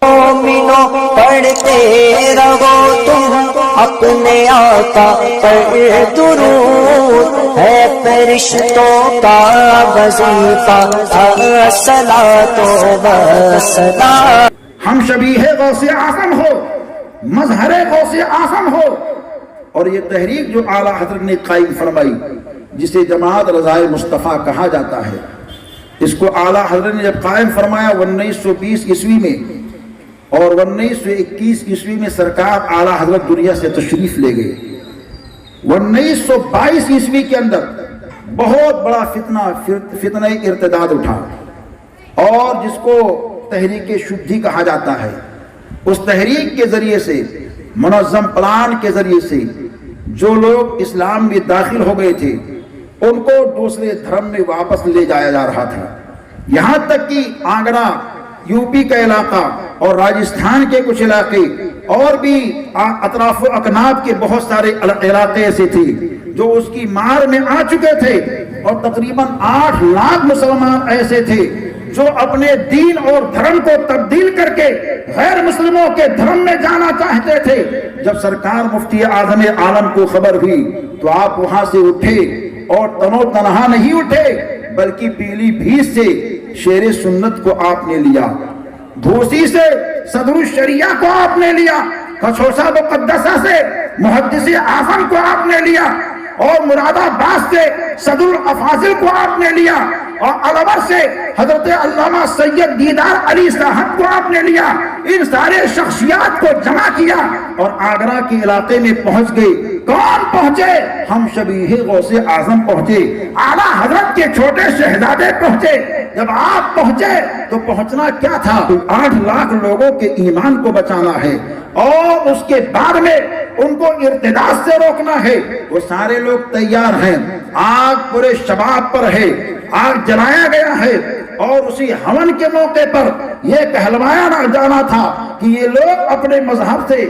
مومنوں پڑھتے رہو تم اپنے آقا پر درود، ہے فرشتوں کا وظیفہ الصلاۃ والسلام۔ ہم شبیہ غوث اعظم ہو، مظہر غوث اعظم ہو، اور یہ تحریک جو اعلیٰ حضرت نے قائم فرمائی جسے جماعت رضائے مصطفیٰ کہا جاتا ہے، اس کو اعلیٰ حضرت نے جب قائم فرمایا 1920 عیسوی میں، اور 1921 عیسوی میں سرکار اعلیٰ حضرت دنیا سے تشریف لے گئے۔ 1922 عیسوی کے اندر بہت بڑا فتنہ ارتداد اٹھا، اور جس کو تحریک شدھی کہا جاتا ہے۔ اس تحریک کے ذریعے سے، منظم پلان کے ذریعے سے جو لوگ اسلام میں داخل ہو گئے تھے ان کو دوسرے دھرم میں واپس لے جایا جا رہا تھا، یہاں تک کہ آگرہ، یو پی کا علاقہ اور راجستھان کے کچھ علاقے اور بھی اطراف و اکناف کے بہت سارے علاقے ایسے تھے جو اس کی مار میں آ چکے تھے، اور تقریباً 8 لاکھ مسلمان ایسے تھے جو اپنے دین اور دھرم کو تبدیل کر کے غیر مسلموں کے دھرم میں جانا چاہتے تھے۔ جب سرکار مفتی اعظم عالم کو خبر ہوئی تو آپ وہاں سے اٹھے، اور تنو تنہا نہیں اٹھے بلکہ پیلی بھیت سے شیر سنت کو آپ نے لیا، دھوسی سے صدر الشریعہ کو آپ نے لیا، کچھوسا مقدسہ سے محدث اعظم کو آپ نے لیا، اور مراد آباد سے صدر الافاضل کو آپ نے لیا، اور الور سے حضرت علامہ سید دیدار علی صاحب کو آپ نے لیا۔ ان سارے شخصیات کو جمع کیا اور آگرہ کے علاقے میں پہنچ گئے۔ کون پہنچے؟ ہم شبیہ غوث اعظم پہنچے، اعلیٰ حضرت کے چھوٹے شہزادے پہنچے۔ جب آپ پہنچے تو پہنچنا کیا تھا؟ 8 لاکھ لوگوں کے ایمان کو بچانا ہے، اور اس کے بعد میں ان کو ارتداد سے روکنا ہے۔ وہ سارے لوگ تیار ہیں، آگ پورے شباب پر ہے، آگ جلایا گیا ہے، اور اسی ہون کے موقع پر یہ کہلوایا جانا تھا کہ یہ لوگ اپنے مذہب سے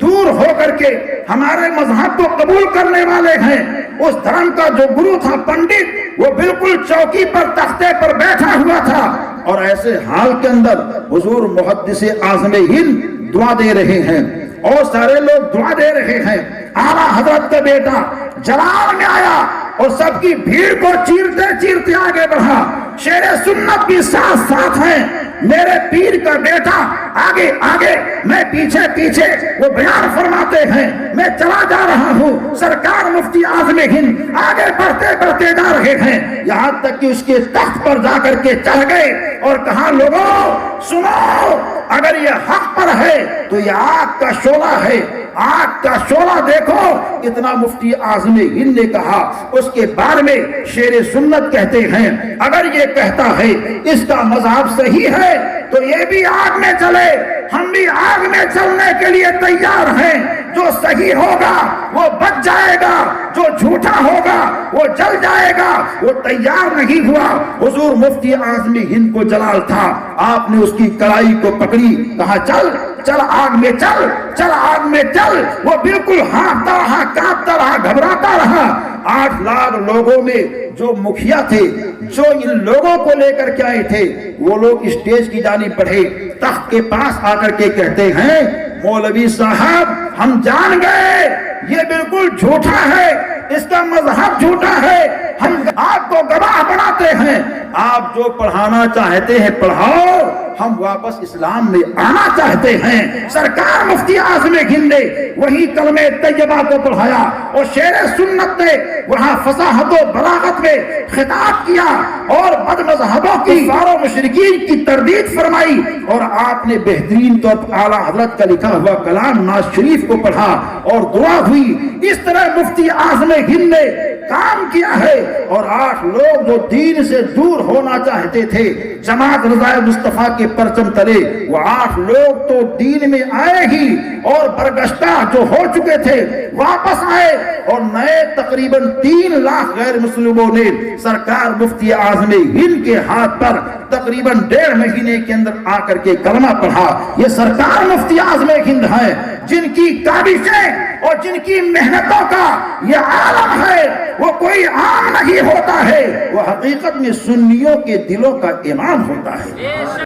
دور ہو کر کے ہمارے مذہب کو قبول کرنے والے ہیں۔ اس دھرم کا جو گرو تھا پنڈت، وہ بالکل چوکی پر تختے پر بیٹھا ہوا تھا، اور ایسے حال کے اندر حضور محدث اعظم ہند دعا دے رہے ہیں، اور سارے لوگ دعا دے رہے ہیں۔ اعلیٰ حضرت کا بیٹا جلال میں آیا اور سب کی بھیڑ کو چیرتے چیرتے آگے بڑھا۔ شیر سنت بھی ساتھ ساتھ ہیں، میرے پیر کا بیٹا آگے آگے، میں پیچھے پیچھے، وہ بیان فرماتے ہیں میں چلا جا رہا ہوں، سرکار مفتی اعظم ہند آگے بڑھتے بڑھتے جا رہے ہیں، یہاں تک کہ اس کے تخت پر جا کر کے چڑھ گئے اور کہا لوگوں سنو، اگر یہ حق پر ہے تو یہ آگ کا شعلہ ہے، آگ کا شعلہ دیکھو۔ اتنا مفتی اعظم ہند نے کہا۔ اس کے بارے میں شیر سنت کہتے ہیں اگر یہ کہتا ہے اس کا مذہب صحیح ہے تو یہ بھی آگ میں چلے، ہم بھی آگ میں چلنے کے لیے تیار ہیں۔ جو صحیح ہوگا وہ بچ جائے گا، جو جھوٹا ہوگا وہ جل جائے گا۔ وہ تیار نہیں ہوا۔ حضور مفتی اعظم ہند کو جلال تھا، آپ نے اس کی کڑائی کو پکڑی، کہا چل چل آگ میں چل، چل آگ میں چل۔ وہ بالکل ہانپتا رہا، کانپتا رہا، گھبراتا رہا۔ 8 لاکھ لوگوں میں جو مکھیا تھے، جو ان لوگوں کو لے کر کے آئے تھے، وہ لوگ اسٹیج کی جانب بڑھے، تخت کے پاس آ کر کے کہتے ہیں مولوی صاحب ہم جان گئے یہ بالکل جھوٹا ہے، اس کا مذہب جھوٹا ہے، ہم آپ کو گواہ بناتے ہیں، آپ جو پڑھانا چاہتے ہیں پڑھاؤ، ہم واپس اسلام میں آنا چاہتے ہیں۔ سرکار مفتی اعظم ہند نے وہی کلمہ طیبہ کو پڑھایا، اور شیر سنت نے وہاں فصاحت و بلاغت میں خطاب کیا، اور بد مذہبوں کی کفار و مشرکین کی تردید فرمائی، اور آپ نے بہترین طور پر اعلیٰ حضرت کا لکھا ہوا کلام ناز شریف کو پڑھا اور دعا ہوئی۔ اس طرح مفتی اعظم ہند نے کام کیا ہے، اور 8 لوگ جو دین سے دور ہونا چاہتے تھے جماعت رضائے مصطفیٰ کے پرچم تلے، وہ 8 لوگ تو دین میں آئے ہی، اور برگشتہ جو ہو چکے تھے واپس آئے، اور نئے تقریباً 3 لاکھ غیر مسلموں نے سرکار مفتی اعظم ہند کے ہاتھ پر تقریباً 1.5 مہینے کے اندر آ کر کے کلمہ پڑھا۔ یہ سرکار مفتی اعظم ہند ہے جن کی کاوشیں اور جن کی محنتوں کا یہ عالم ہے، وہ کوئی عام نہیں ہوتا ہے، وہ حقیقت میں سنیوں کے دلوں کا امام ہوتا ہے۔